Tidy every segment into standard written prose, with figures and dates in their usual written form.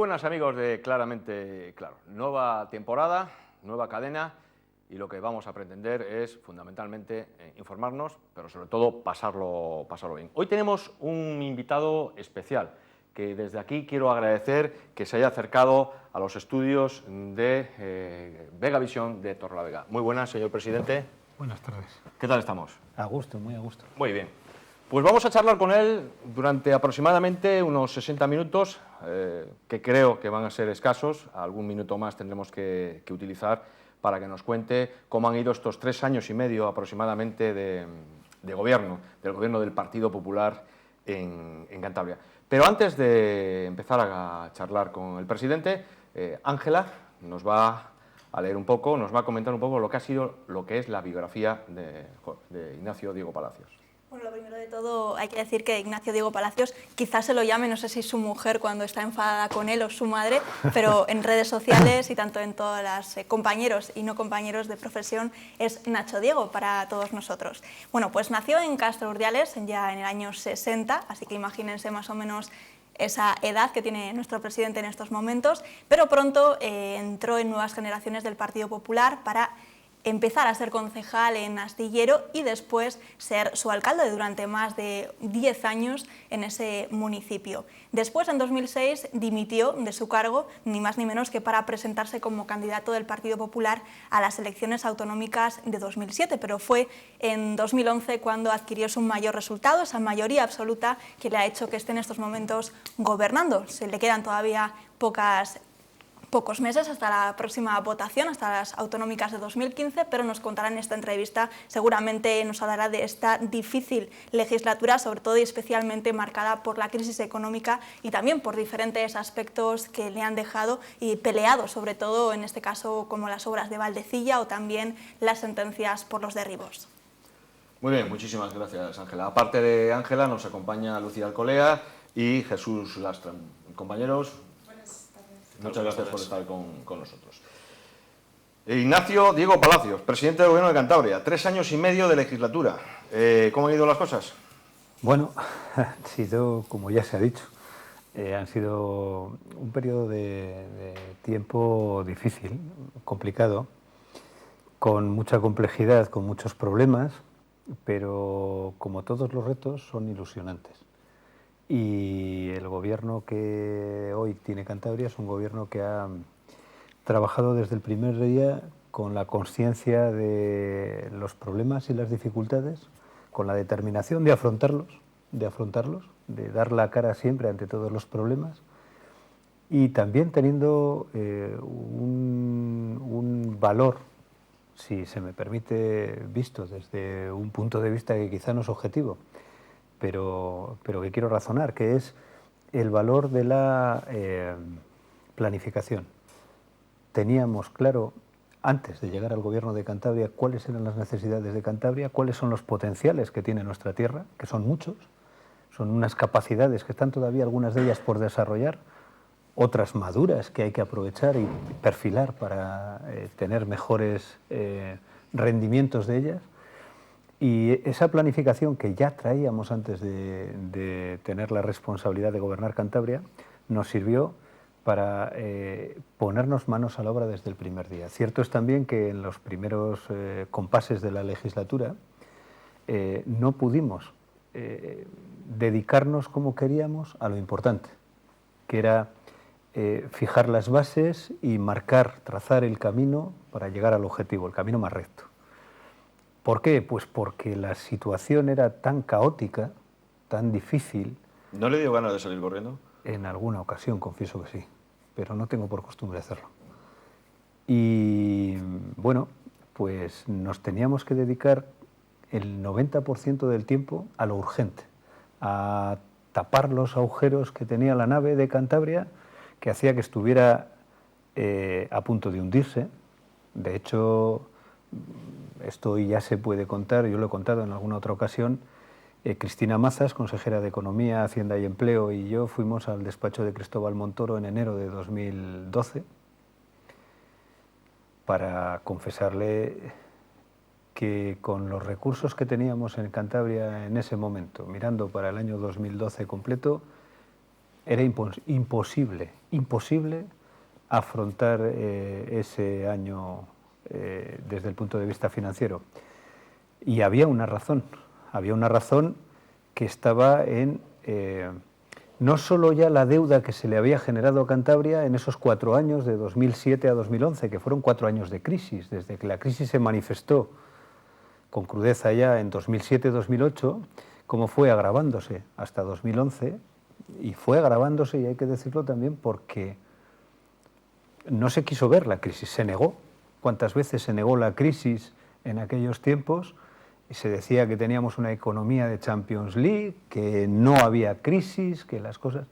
buenas amigos de Claramente Claro. Nueva temporada, nueva cadena y lo que vamos a pretender es fundamentalmente informarnos, pero sobre todo pasarlo bien. Hoy tenemos un invitado especial que desde aquí quiero agradecer que se haya acercado a los estudios de Vegavisión de Torrelavega. Muy buenas, señor presidente. Buenas tardes. ¿Qué tal estamos? A gusto, muy a gusto. Muy bien. Pues vamos a charlar con él durante aproximadamente unos 60 minutos, que creo que van a ser escasos. Algún minuto más tendremos que utilizar para que nos cuente cómo han ido estos 3 años y medio aproximadamente de gobierno, del gobierno del Partido Popular en Cantabria. Pero antes de empezar a charlar con el presidente, Ángela nos va a leer un poco, nos va a comentar un poco lo que es la biografía de Ignacio Diego Palacios. Bueno, lo primero de todo hay que decir que Ignacio Diego Palacios quizás se lo llame, no sé si su mujer cuando está enfadada con él o su madre, pero en redes sociales y tanto en todas las compañeros y no compañeros de profesión es Nacho Diego para todos nosotros. Bueno, pues nació en Castro Urdiales ya en el año 60, así que imagínense más o menos esa edad que tiene nuestro presidente en estos momentos, pero pronto entró en nuevas generaciones del Partido Popular para empezar a ser concejal en Astillero y después ser su alcalde durante más de 10 años en ese municipio. Después, en 2006, dimitió de su cargo, ni más ni menos que para presentarse como candidato del Partido Popular a las elecciones autonómicas de 2007, pero fue en 2011 cuando adquirió su mayor resultado, esa mayoría absoluta que le ha hecho que esté en estos momentos gobernando. Se le quedan todavía pocos meses hasta la próxima votación, hasta las autonómicas de 2015, pero nos contará en esta entrevista, seguramente nos hablará de esta difícil legislatura, sobre todo y especialmente marcada por la crisis económica y también por diferentes aspectos que le han dejado y peleado, sobre todo en este caso como las obras de Valdecilla o también las sentencias por los derribos. Muy bien, muchísimas gracias, Ángela. Aparte de Ángela, nos acompaña Lucía Alcolea y Jesús Lastra. Compañeros, muchas gracias por estar con nosotros. Ignacio Diego Palacios, presidente del Gobierno de Cantabria, 3 años y medio de legislatura. ¿Cómo han ido las cosas? Bueno, han sido, como ya se ha dicho, han sido un periodo de tiempo difícil, complicado, con mucha complejidad, con muchos problemas, pero como todos los retos son ilusionantes. Y el gobierno que hoy tiene Cantabria es un gobierno que ha trabajado desde el primer día con la conciencia de los problemas y las dificultades, con la determinación de afrontarlos, de dar la cara siempre ante todos los problemas y también teniendo un valor, si se me permite, visto desde un punto de vista que quizá no es objetivo, pero que quiero razonar, que es el valor de la planificación. Teníamos claro, antes de llegar al gobierno de Cantabria, cuáles eran las necesidades de Cantabria, cuáles son los potenciales que tiene nuestra tierra, que son muchos, son unas capacidades que están todavía algunas de ellas por desarrollar, otras maduras que hay que aprovechar y perfilar para tener mejores rendimientos de ellas. Y esa planificación que ya traíamos antes de tener la responsabilidad de gobernar Cantabria nos sirvió para ponernos manos a la obra desde el primer día. Cierto es también que en los primeros compases de la legislatura no pudimos dedicarnos como queríamos a lo importante, que era fijar las bases y trazar el camino para llegar al objetivo, el camino más recto. ¿Por qué? Pues porque la situación era tan caótica, tan difícil. ¿No le dio ganas de salir corriendo? En alguna ocasión, confieso que sí, pero no tengo por costumbre hacerlo. Y bueno, pues nos teníamos que dedicar el 90% del tiempo a lo urgente, a tapar los agujeros que tenía la nave de Cantabria, que hacía que estuviera a punto de hundirse. De hecho, esto ya se puede contar, yo lo he contado en alguna otra ocasión. Cristina Mazas, consejera de Economía, Hacienda y Empleo, y yo fuimos al despacho de Cristóbal Montoro en enero de 2012 para confesarle que con los recursos que teníamos en Cantabria en ese momento, mirando para el año 2012 completo, Era imposible afrontar ese año desde el punto de vista financiero. Y había una razón que estaba en no solo ya la deuda que se le había generado a Cantabria en esos 4 años, de 2007 a 2011, que fueron 4 años de crisis, desde que la crisis se manifestó con crudeza ya en 2007-2008, como fue agravándose hasta 2011, y fue agravándose, y hay que decirlo también, porque no se quiso ver la crisis, se negó. ¿Cuántas veces se negó la crisis en aquellos tiempos? Y se decía que teníamos una economía de Champions League, que no había crisis, que las cosas...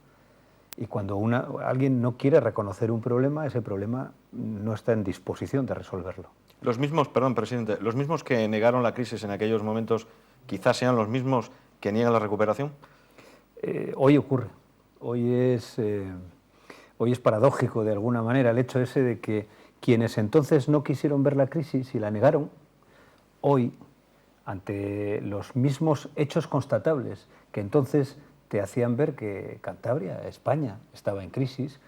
Y cuando alguien no quiere reconocer un problema, ese problema no está en disposición de resolverlo. Los mismos, perdón, presidente, los mismos que negaron la crisis en aquellos momentos, quizás sean los mismos que niegan la recuperación. Hoy ocurre. Hoy es paradójico de alguna manera el hecho ese de que quienes entonces no quisieron ver la crisis y la negaron, hoy, ante los mismos hechos constatables que entonces te hacían ver que Cantabria, España, estaba en crisis,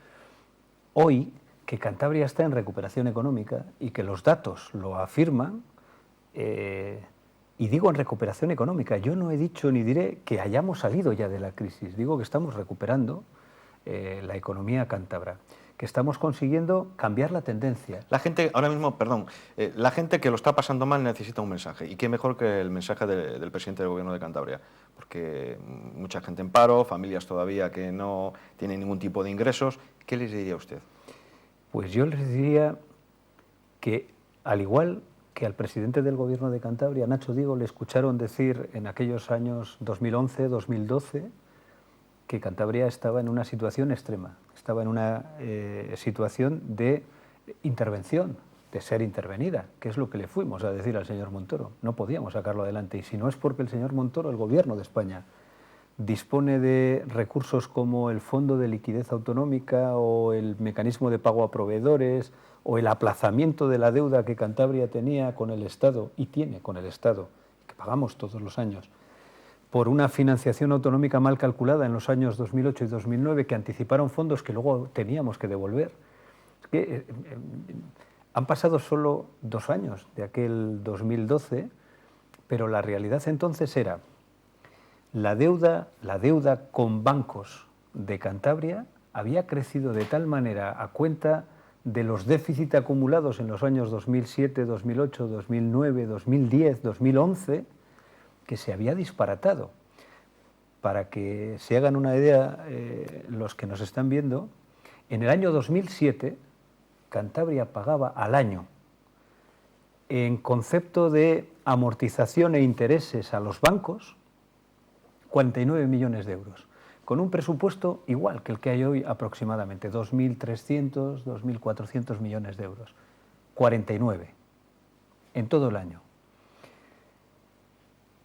hoy que Cantabria está en recuperación económica y que los datos lo afirman, y digo en recuperación económica, yo no he dicho ni diré que hayamos salido ya de la crisis, digo que estamos recuperando la economía cántabra, que estamos consiguiendo cambiar la tendencia. La gente, ahora mismo, perdón, la gente que lo está pasando mal necesita un mensaje, y qué mejor que el mensaje del presidente del Gobierno de Cantabria, porque mucha gente en paro, familias todavía que no tienen ningún tipo de ingresos. ¿Qué les diría usted? Pues yo les diría que, al igual que al presidente del Gobierno de Cantabria, Nacho Diego, le escucharon decir en aquellos años 2011, 2012, que Cantabria estaba en una situación extrema, estaba en una situación de intervención, de ser intervenida, que es lo que le fuimos a decir al señor Montoro. No podíamos sacarlo adelante, y si no es porque el señor Montoro, el Gobierno de España, dispone de recursos como el Fondo de Liquidez Autonómica o el mecanismo de pago a proveedores o el aplazamiento de la deuda que Cantabria tenía con el Estado y tiene con el Estado, que pagamos todos los años, por una financiación autonómica mal calculada en los años 2008 y 2009, que anticiparon fondos que luego teníamos que devolver. Es que han pasado solo 2 años de aquel 2012, pero la realidad entonces era la deuda con bancos de Cantabria había crecido de tal manera a cuenta de los déficits acumulados en los años 2007, 2008, 2009, 2010, 2011, que se había disparatado. Para que se hagan una idea los que nos están viendo, en el año 2007 Cantabria pagaba al año, en concepto de amortización e intereses a los bancos, 49 millones de euros, con un presupuesto igual que el que hay hoy aproximadamente, 2.300, 2.400 millones de euros. 49 en todo el año.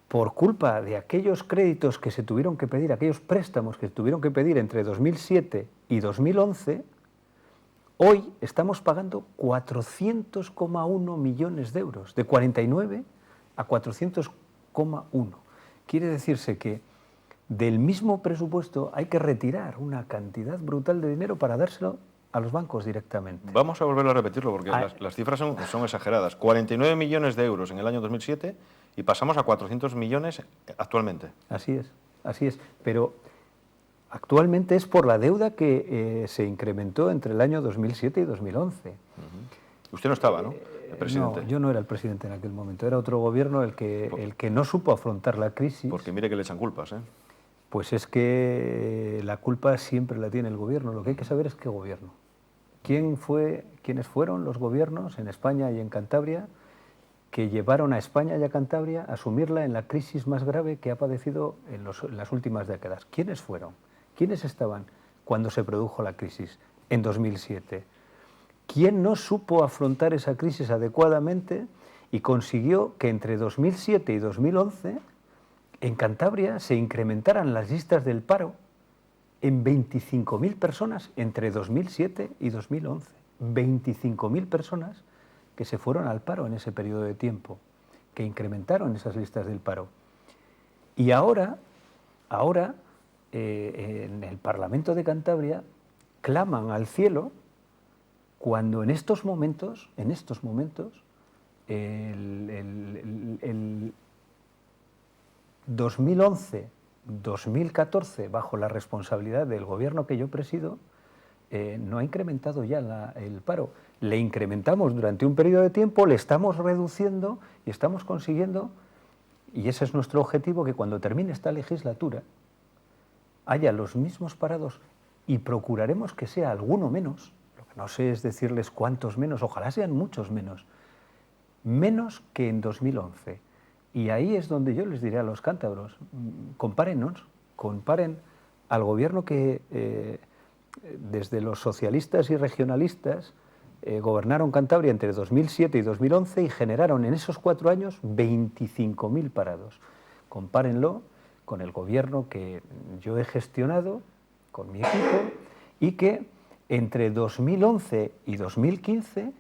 Por culpa de aquellos créditos que se tuvieron que pedir, aquellos préstamos que se tuvieron que pedir entre 2007 y 2011, hoy estamos pagando 400,1 millones de euros, de 49 a 400,1. Quiere decirse que del mismo presupuesto hay que retirar una cantidad brutal de dinero para dárselo a los bancos directamente. Vamos a volverlo a repetirlo porque las cifras son exageradas. 49 millones de euros en el año 2007 y pasamos a 400 millones actualmente. Así es. Pero actualmente es por la deuda que se incrementó entre el año 2007 y 2011. Usted no estaba, ¿no? El presidente. No, yo no era el presidente en aquel momento. Era otro gobierno el que no supo afrontar la crisis. Porque mire que le echan culpas, ¿eh? Pues es que la culpa siempre la tiene el gobierno. Lo que hay que saber es qué gobierno. ¿Quiénes fueron los gobiernos en España y en Cantabria que llevaron a España y a Cantabria a asumirla en la crisis más grave que ha padecido en las últimas décadas? ¿Quiénes fueron? ¿Quiénes estaban cuando se produjo la crisis en 2007? ¿Quién no supo afrontar esa crisis adecuadamente y consiguió que entre 2007 y 2011 en Cantabria se incrementaran las listas del paro en 25.000 personas entre 2007 y 2011? 25.000 personas que se fueron al paro en ese periodo de tiempo, que incrementaron esas listas del paro. Y ahora en el Parlamento de Cantabria claman al cielo cuando en estos momentos, el 2011-2014, bajo la responsabilidad del gobierno que yo presido, no ha incrementado ya el paro. Le incrementamos durante un periodo de tiempo, le estamos reduciendo y estamos consiguiendo, y ese es nuestro objetivo, que cuando termine esta legislatura haya los mismos parados, y procuraremos que sea alguno menos. Lo que no sé es decirles cuántos menos, ojalá sean muchos menos que en 2011. Y ahí es donde yo les diré a los cántabros, comparen al gobierno que desde los socialistas y regionalistas gobernaron Cantabria entre 2007 y 2011 y generaron en esos 4 años 25.000 parados. Compárenlo con el gobierno que yo he gestionado con mi equipo y que entre 2011 y 2015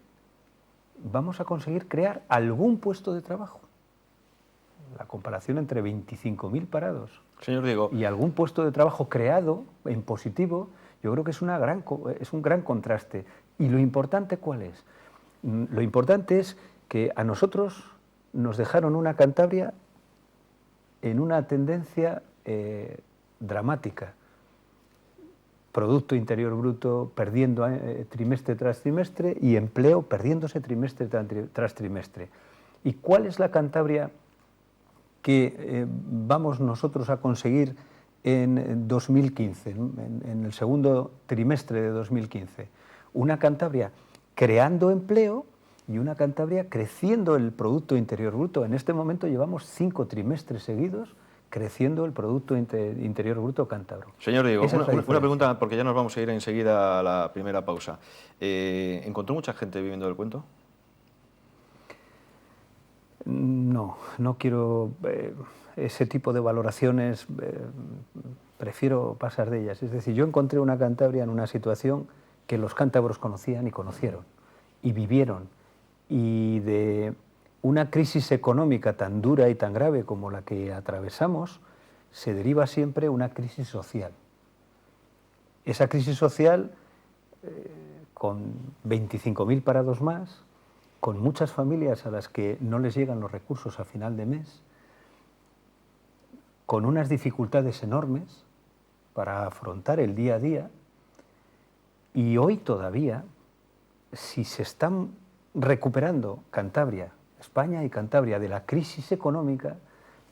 vamos a conseguir crear algún puesto de trabajo. La comparación entre 25.000 parados, señor Diego, y algún puesto de trabajo creado en positivo, yo creo que es un gran contraste. ¿Y lo importante cuál es? Lo importante es que a nosotros nos dejaron una Cantabria en una tendencia dramática. Producto Interior Bruto perdiendo trimestre tras trimestre y empleo perdiéndose trimestre tras trimestre. ¿Y cuál es la Cantabria que vamos nosotros a conseguir en 2015, en el segundo trimestre de 2015? Una Cantabria creando empleo y una Cantabria creciendo el Producto Interior Bruto. En este momento llevamos 5 trimestres seguidos creciendo el Producto Interior Bruto cántabro. Señor Diego, una pregunta, porque ya nos vamos a ir enseguida a la primera pausa. ¿Encontró mucha gente viviendo del cuento? No quiero ese tipo de valoraciones, prefiero pasar de ellas. Es decir, yo encontré una Cantabria en una situación que los cántabros conocían y conocieron, y vivieron, y de una crisis económica tan dura y tan grave como la que atravesamos, se deriva siempre una crisis social. Esa crisis social, con 25.000 parados más, con muchas familias a las que no les llegan los recursos a final de mes, con unas dificultades enormes para afrontar el día a día, y hoy todavía, si se están recuperando Cantabria, España y Cantabria de la crisis económica,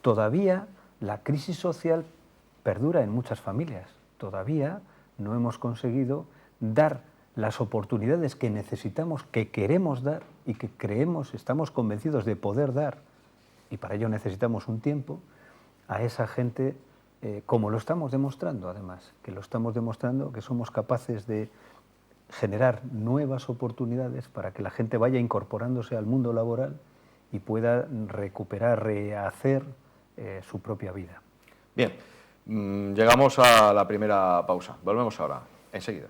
todavía la crisis social perdura en muchas familias. Todavía no hemos conseguido dar las oportunidades que necesitamos, que queremos dar y que creemos, estamos convencidos de poder dar, y para ello necesitamos un tiempo, a esa gente, como lo estamos demostrando además, que somos capaces de generar nuevas oportunidades para que la gente vaya incorporándose al mundo laboral y pueda recuperar, rehacer su propia vida. Bien, llegamos a la primera pausa. Volvemos ahora, enseguida.